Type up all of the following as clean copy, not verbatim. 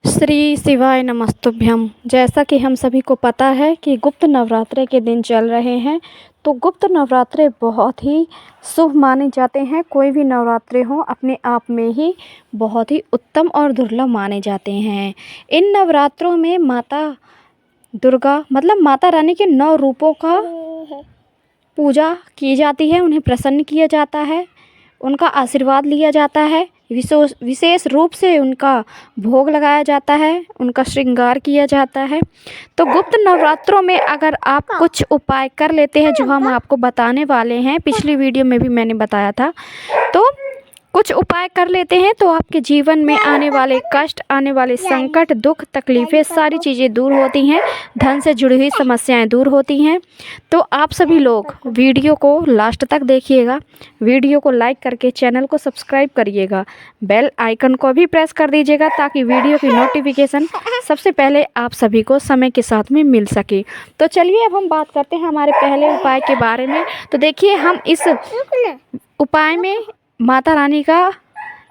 श्री शिवाय नमस्तुभ्यम। जैसा कि हम सभी को पता है कि गुप्त नवरात्रे के दिन चल रहे हैं, तो गुप्त नवरात्रे बहुत ही शुभ माने जाते हैं। कोई भी नवरात्रे हो अपने आप में ही बहुत ही उत्तम और दुर्लभ माने जाते हैं। इन नवरात्रों में माता दुर्गा मतलब माता रानी के 9 रूपों का पूजा की जाती है, उन्हें प्रसन्न किया जाता है, उनका आशीर्वाद लिया जाता है, विशेष रूप से उनका भोग लगाया जाता है, उनका श्रृंगार किया जाता है। तो गुप्त नवरात्रों में अगर आप कुछ उपाय कर लेते हैं जो हम आपको बताने वाले हैं, पिछली वीडियो में भी मैंने बताया था, तो कुछ उपाय कर लेते हैं तो आपके जीवन में आने वाले कष्ट, आने वाले संकट, दुख, तकलीफ़ें सारी चीज़ें दूर होती हैं। धन से जुड़ी हुई समस्याएं दूर होती हैं। तो आप सभी लोग वीडियो को लास्ट तक देखिएगा, वीडियो को लाइक करके चैनल को सब्सक्राइब करिएगा, बेल आइकन को भी प्रेस कर दीजिएगा ताकि वीडियो की नोटिफिकेशन सबसे पहले आप सभी को समय के साथ में मिल सके। तो चलिए अब हम बात करते हैं हमारे पहले उपाय के बारे में। तो देखिए, हम इस उपाय में माता रानी का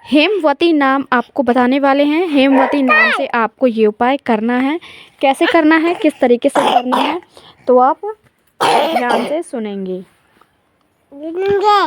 हेमवती नाम आपको बताने वाले हैं। हेमवती नाम से आपको ये उपाय करना है। कैसे करना है, किस तरीके से करना है, तो आप ध्यान से सुनेंगे।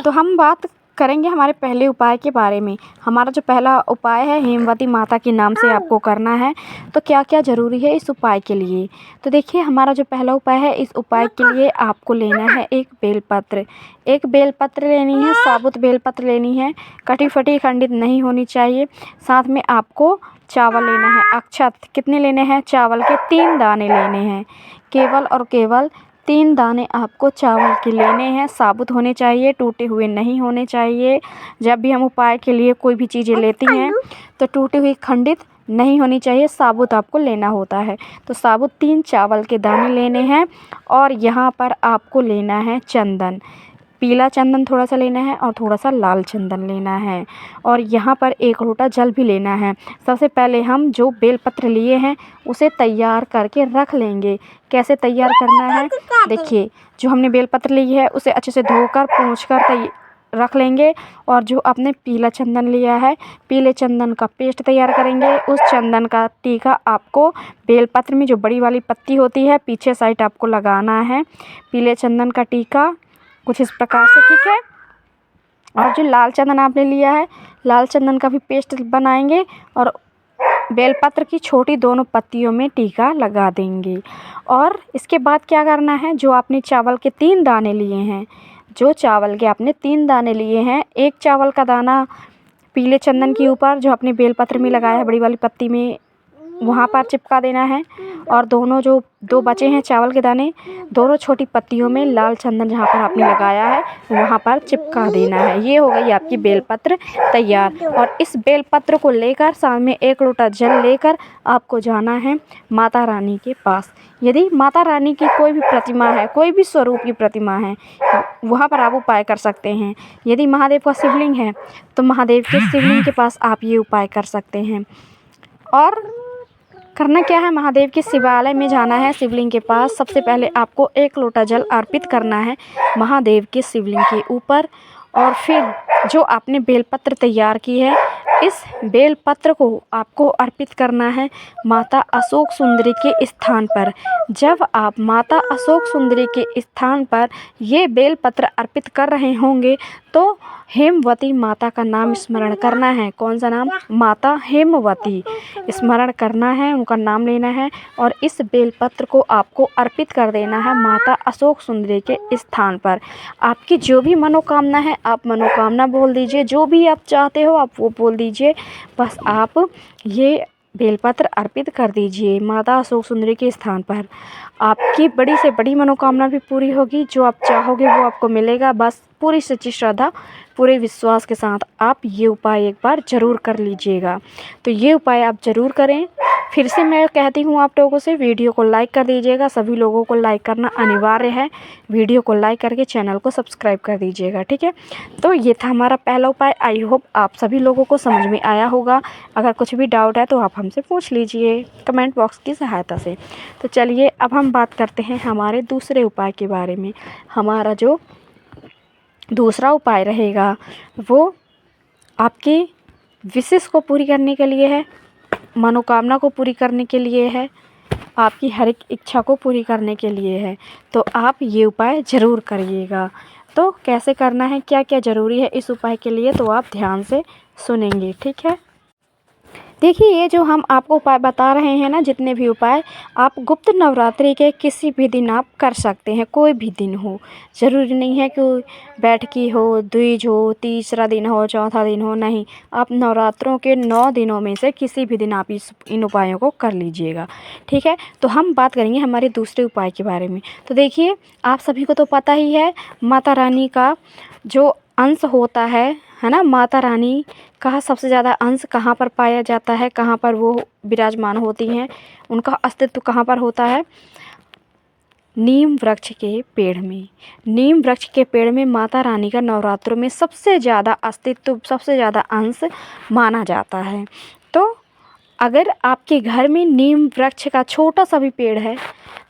तो हम बात करेंगे हमारे पहले उपाय के बारे में। हमारा जो पहला उपाय है हेमवती माता के नाम से आपको करना है। तो क्या क्या ज़रूरी है इस उपाय के लिए, तो देखिए हमारा जो पहला उपाय है, इस उपाय के लिए आपको लेना है एक बेलपत्र। एक बेलपत्र लेनी है, साबुत बेलपत्र लेनी है, कटी फटी खंडित नहीं होनी चाहिए। साथ में आपको चावल लेना है, अक्षत कितने लेने हैं, चावल के 3 दाने लेने हैं, केवल और केवल 3 दाने आपको चावल के लेने हैं। साबुत होने चाहिए, टूटे हुए नहीं होने चाहिए। जब भी हम उपाय के लिए कोई भी चीज़ें लेती हैं तो टूटी हुई खंडित नहीं होनी चाहिए, साबुत आपको लेना होता है। तो साबुत 3 चावल के दाने लेने हैं। और यहाँ पर आपको लेना है चंदन, पीला चंदन थोड़ा सा लेना है और थोड़ा सा लाल चंदन लेना है। और यहाँ पर 1 लोटा जल भी लेना है। सबसे पहले हम जो बेलपत्र लिए हैं उसे तैयार करके रख लेंगे। कैसे तैयार करना है, देखिए जो हमने बेलपत्र ली है उसे अच्छे से धोकर पोंछकर रख लेंगे। और जो आपने पीला चंदन लिया है, पीले चंदन का पेस्ट तैयार करेंगे। उस चंदन का टीका आपको बेलपत्र में जो बड़ी वाली पत्ती होती है पीछे साइड आपको लगाना है। पीले चंदन का टीका कुछ इस प्रकार से, ठीक है। और जो लाल चंदन आपने लिया है, लाल चंदन का भी पेस्ट बनाएंगे और बेलपत्र की छोटी दोनों पत्तियों में टीका लगा देंगे। और इसके बाद क्या करना है, जो आपने चावल के 3 दाने लिए हैं, जो चावल के आपने 3 दाने लिए हैं, एक चावल का दाना पीले चंदन के ऊपर जो आपने बेलपत्र में लगाया है बड़ी वाली पत्ती में, वहाँ पर चिपका देना है। और दोनों जो 2 बचे हैं चावल के दाने, दोनों छोटी पत्तियों में लाल चंदन जहाँ पर आपने लगाया है वहाँ पर चिपका देना है। ये हो गई आपकी बेलपत्र तैयार। और इस बेलपत्र को लेकर साथ में 1 लोटा जल लेकर आपको जाना है माता रानी के पास। यदि माता रानी की कोई भी प्रतिमा है, कोई भी स्वरूप की प्रतिमा है, वहाँ पर आप उपाय कर सकते हैं। यदि महादेव का शिवलिंग है तो महादेव के शिवलिंग के पास आप ये उपाय कर सकते हैं। और करना क्या है, महादेव के शिवालय में जाना है, शिवलिंग के पास। सबसे पहले आपको 1 लोटा जल अर्पित करना है महादेव के शिवलिंग के ऊपर। और फिर जो आपने बेलपत्र तैयार की है, इस बेलपत्र को आपको अर्पित करना है माता अशोक सुंदरी के स्थान पर। जब आप माता अशोक सुंदरी के स्थान पर ये बेलपत्र अर्पित कर रहे होंगे तो हेमवती माता का नाम स्मरण करना है। कौन सा नाम, माता हेमवती स्मरण करना है, उनका नाम लेना है। और इस बेलपत्र को आपको अर्पित कर देना है माता अशोक सुंदरी के स्थान पर। आपकी जो भी मनोकामना है आप मनोकामना बोल दीजिए, जो भी आप चाहते हो आप वो बोल दीजिए। बस आप ये बेलपत्र अर्पित कर दीजिए माता अशोक सुंदरी के स्थान पर। आपकी बड़ी से बड़ी मनोकामना भी पूरी होगी, जो आप चाहोगे वो आपको मिलेगा। बस पूरी सच्ची श्रद्धा, पूरे विश्वास के साथ आप ये उपाय एक बार ज़रूर कर लीजिएगा। तो ये उपाय आप ज़रूर करें। फिर से मैं कहती हूँ आप लोगों से, वीडियो को लाइक कर दीजिएगा। सभी लोगों को लाइक करना अनिवार्य है। वीडियो को लाइक करके चैनल को सब्सक्राइब कर दीजिएगा, ठीक है। तो ये था हमारा पहला उपाय। आई होप आप सभी लोगों को समझ में आया होगा। अगर कुछ भी डाउट है तो आप हमसे पूछ लीजिए कमेंट बॉक्स की सहायता से। तो चलिए अब हम बात करते हैं हमारे दूसरे उपाय के बारे में। हमारा जो दूसरा उपाय रहेगा वो आपकी विशेष को पूरी करने के लिए है। मनोकामना को पूरी करने के लिए है, आपकी हर एक इच्छा को पूरी करने के लिए है। तो आप ये उपाय ज़रूर करिएगा। तो कैसे करना है, क्या क्या ज़रूरी है इस उपाय के लिए, तो आप ध्यान से सुनेंगे, ठीक है। देखिए, ये जो हम आपको उपाय बता रहे हैं ना, जितने भी उपाय, आप गुप्त नवरात्रि के किसी भी दिन आप कर सकते हैं, कोई भी दिन हो। ज़रूरी नहीं है कि बैठकी हो, द्विज हो, तीसरा दिन हो, चौथा दिन हो, नहीं। आप नवरात्रों के 9 दिनों में से किसी भी दिन आप इन उपायों को कर लीजिएगा, ठीक है। तो हम बात करेंगे हमारे दूसरे उपाय के बारे में। तो देखिए, आप सभी को तो पता ही है, माता रानी का जो अंश होता है ना, माता रानी का सबसे ज़्यादा अंश कहाँ पर पाया जाता है, कहाँ पर वो विराजमान होती हैं, उनका अस्तित्व कहाँ पर होता है? नीम वृक्ष के पेड़ में। नीम वृक्ष के पेड़ में माता रानी का नवरात्रों में सबसे ज़्यादा अस्तित्व, सबसे ज़्यादा अंश माना जाता है। तो अगर आपके घर में नीम वृक्ष का छोटा सा भी पेड़ है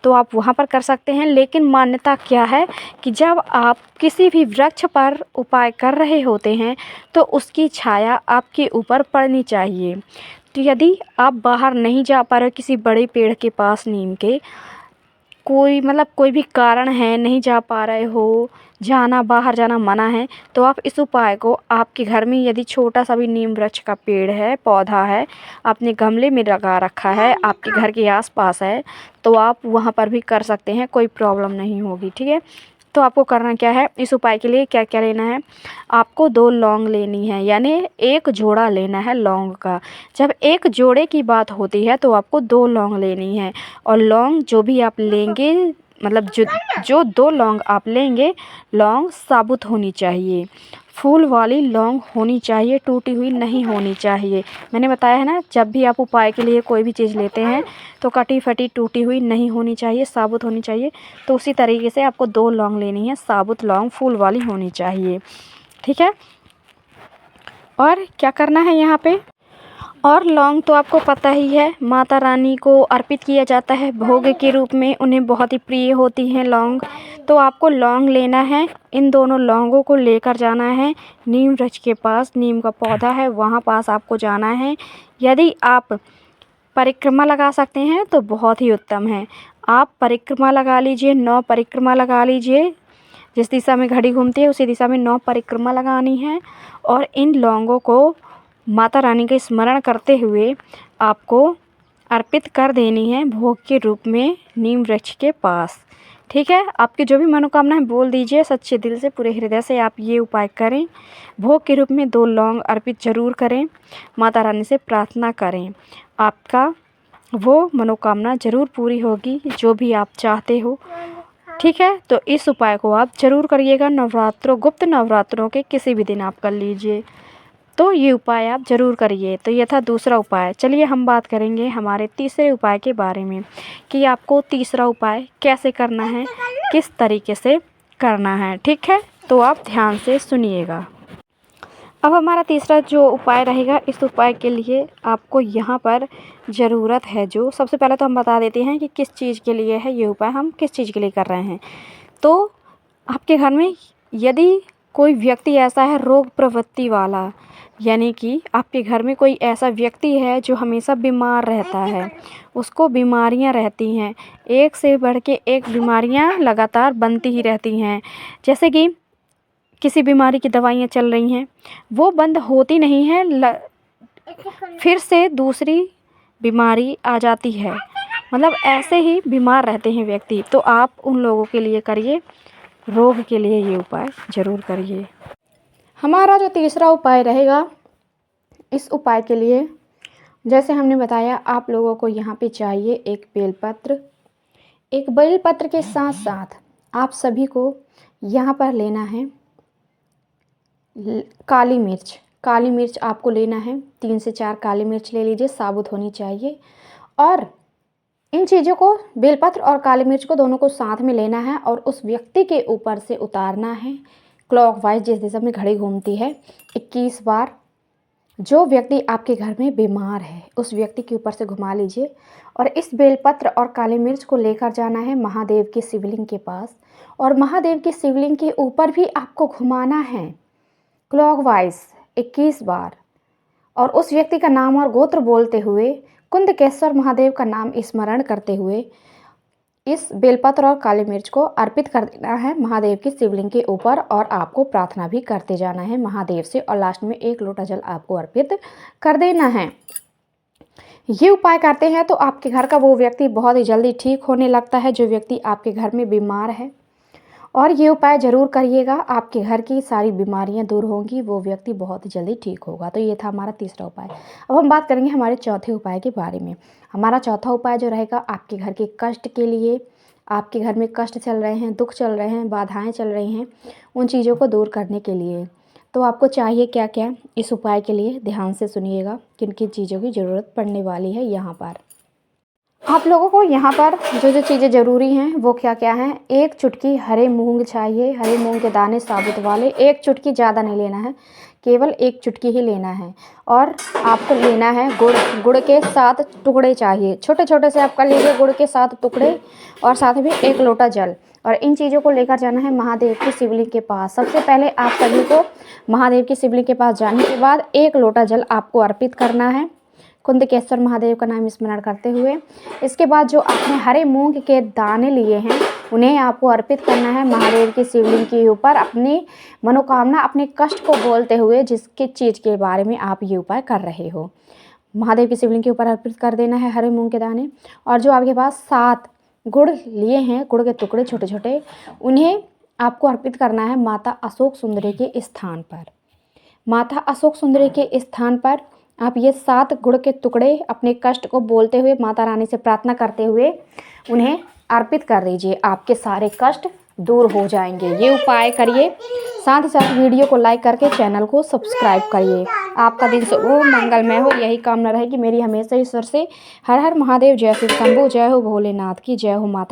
तो आप वहाँ पर कर सकते हैं। लेकिन मान्यता क्या है कि जब आप किसी भी वृक्ष पर उपाय कर रहे होते हैं तो उसकी छाया आपके ऊपर पड़नी चाहिए। तो यदि आप बाहर नहीं जा पा रहे किसी बड़े पेड़ के पास नीम के, कोई भी कारण है नहीं जा पा रहे हो, बाहर जाना मना है, तो आप इस उपाय को आपके घर में यदि छोटा सा भी नीम वृक्ष का पेड़ है, पौधा है, आपने गमले में लगा रखा है, आपके घर के आसपास है, तो आप वहाँ पर भी कर सकते हैं, कोई प्रॉब्लम नहीं होगी, ठीक है। तो आपको करना क्या है, इस उपाय के लिए क्या क्या लेना है, आपको 2 लौंग लेनी है, यानी 1 जोड़ा लेना है लौंग का। जब 1 जोड़े की बात होती है तो आपको 2 लौंग लेनी है। और लौंग जो भी आप लेंगे, मतलब जो 2 लौंग आप लेंगे, लौंग साबुत होनी चाहिए, फूल वाली लौंग होनी चाहिए, टूटी हुई नहीं होनी चाहिए। मैंने बताया है ना, जब भी आप उपाय के लिए कोई भी चीज़ लेते हैं तो कटी फटी टूटी हुई नहीं होनी चाहिए, साबुत होनी चाहिए। तो उसी तरीके से आपको 2 लौंग लेनी है, साबुत लौंग फूल वाली होनी चाहिए, ठीक है। और क्या करना है यहाँ पे, और लौंग तो आपको पता ही है, माता रानी को अर्पित किया जाता है भोग के रूप में, उन्हें बहुत ही प्रिय होती हैं लौंग। तो आपको लौंग लेना है, इन दोनों लौंगों को लेकर जाना है नीम वृक्ष के पास, नीम का पौधा है वहाँ पास आपको जाना है। यदि आप परिक्रमा लगा सकते हैं तो बहुत ही उत्तम है, आप परिक्रमा लगा लीजिए, 9 परिक्रमा लगा लीजिए, जिस दिशा में घड़ी घूमती है उसी दिशा में 9 परिक्रमा लगानी है। और इन लौंगों को माता रानी का स्मरण करते हुए आपको अर्पित कर देनी है भोग के रूप में नीम वृक्ष के पास, ठीक है। आपकी जो भी मनोकामना है बोल दीजिए, सच्चे दिल से, पूरे हृदय से आप ये उपाय करें। भोग के रूप में 2 लौंग अर्पित ज़रूर करें, माता रानी से प्रार्थना करें, आपका वो मनोकामना ज़रूर पूरी होगी जो भी आप चाहते हो, ठीक है। तो इस उपाय को आप ज़रूर करिएगा, गुप्त नवरात्रों के किसी भी दिन आप कर लीजिए, तो ये उपाय आप ज़रूर करिए। तो ये था दूसरा उपाय। चलिए हम बात करेंगे हमारे तीसरे उपाय के बारे में कि आपको तीसरा उपाय कैसे करना है, किस तरीके से करना है, ठीक है। तो आप ध्यान से सुनिएगा। अब हमारा तीसरा जो उपाय रहेगा, इस उपाय के लिए आपको यहाँ पर ज़रूरत है, जो सबसे पहले तो हम बता देते हैं कि किस चीज़ के लिए है ये उपाय, हम किस चीज़ के लिए कर रहे हैं। तो आपके घर में यदि कोई व्यक्ति ऐसा है रोग प्रवृत्ति वाला, यानी कि आपके घर में कोई ऐसा व्यक्ति है जो हमेशा बीमार रहता है, उसको बीमारियां रहती हैं, एक से बढ़ के एक बीमारियां लगातार बनती ही रहती हैं। जैसे कि किसी बीमारी की दवाइयाँ चल रही हैं, वो बंद होती नहीं हैं, फिर से दूसरी बीमारी आ जाती है, मतलब ऐसे ही बीमार रहते हैं व्यक्ति। तो आप उन लोगों के लिए करिए, रोग के लिए ये उपाय ज़रूर करिए। हमारा जो तीसरा उपाय रहेगा, इस उपाय के लिए जैसे हमने बताया, आप लोगों को यहाँ पे चाहिए एक बेलपत्र। एक बेलपत्र के साथ साथ आप सभी को यहाँ पर लेना है काली मिर्च। काली मिर्च आपको लेना है, 3 से 4 काली मिर्च ले लीजिए, साबुत होनी चाहिए। और इन चीज़ों को, बेलपत्र और काली मिर्च को, दोनों को साथ में लेना है और उस व्यक्ति के ऊपर से उतारना है क्लॉकवाइज, जिस दिशा में घड़ी घूमती है, 21 बार। जो व्यक्ति आपके घर में बीमार है उस व्यक्ति के ऊपर से घुमा लीजिए। और इस बेलपत्र और काली मिर्च को लेकर जाना है महादेव के शिवलिंग के पास, और महादेव के शिवलिंग के ऊपर भी आपको घुमाना है क्लॉकवाइज 21 बार, और उस व्यक्ति का नाम और गोत्र बोलते हुए कुंदकेश्वर महादेव का नाम स्मरण करते हुए इस बेलपत्र और काली मिर्च को अर्पित कर देना है महादेव की शिवलिंग के ऊपर और आपको प्रार्थना भी करते जाना है महादेव से और लास्ट में 1 लोटा जल आपको अर्पित कर देना है। ये उपाय करते हैं तो आपके घर का वो व्यक्ति बहुत ही जल्दी ठीक होने लगता है जो व्यक्ति आपके घर में बीमार है, और ये उपाय ज़रूर करिएगा, आपके घर की सारी बीमारियां दूर होंगी, वो व्यक्ति बहुत ही जल्दी ठीक होगा। तो ये था हमारा तीसरा उपाय। अब हम बात करेंगे हमारे चौथे उपाय के बारे में। हमारा चौथा उपाय जो रहेगा आपके घर के कष्ट के लिए, आपके घर में कष्ट चल रहे हैं, दुख चल रहे हैं, बाधाएं चल रही हैं, उन चीज़ों को दूर करने के लिए। तो आपको चाहिए क्या क्या इस उपाय के लिए, ध्यान से सुनिएगा किन किन चीज़ों की ज़रूरत पड़ने वाली है। यहाँ पर आप लोगों को यहाँ पर जो जो चीज़ें ज़रूरी हैं वो क्या क्या हैं। 1 चुटकी हरे मूंग चाहिए, हरे मूंग के दाने साबुत वाले। 1 चुटकी, ज़्यादा नहीं लेना है, केवल 1 चुटकी ही लेना है। और आपको लेना है गुड़, गुड़ के 7 टुकड़े चाहिए, छोटे छोटे से आप कर लीजिए गुड़ के 7 टुकड़े, और साथ में 1 लोटा जल। और इन चीज़ों को लेकर जाना है महादेव की शिवलिंग के पास। सबसे पहले आप सभी को महादेव की शिवलिंग के पास जाने के बाद 1 लोटा जल आपको अर्पित करना है कुंदकेश्वर महादेव का नाम स्मरण करते हुए। इसके बाद जो आपने हरे मूंग के दाने लिए हैं उन्हें आपको अर्पित करना है महादेव की शिवलिंग के ऊपर, अपनी मनोकामना, अपने कष्ट को बोलते हुए जिसकी चीज़ के बारे में आप ये उपाय कर रहे हो, महादेव की शिवलिंग के ऊपर अर्पित कर देना है हरे मूंग के दाने। और जो आपके पास 7 गुड़ लिए हैं, गुड़ के टुकड़े छोटे छोटे, उन्हें आपको अर्पित करना है माता अशोक सुंदरी के स्थान पर। माता अशोक सुंदरी के स्थान पर आप ये 7 गुड़ के टुकड़े अपने कष्ट को बोलते हुए, माता रानी से प्रार्थना करते हुए उन्हें अर्पित कर दीजिए। आपके सारे कष्ट दूर हो जाएंगे। ये उपाय करिए, साथ ही साथ वीडियो को लाइक करके चैनल को सब्सक्राइब करिए। आपका दिन शुभ मंगलमय हो, यही कामना रहेगी मेरी हमेशा ईश्वर से। हर हर महादेव, जय शिव शंभू, जय हो भोलेनाथ की, जय हो माता।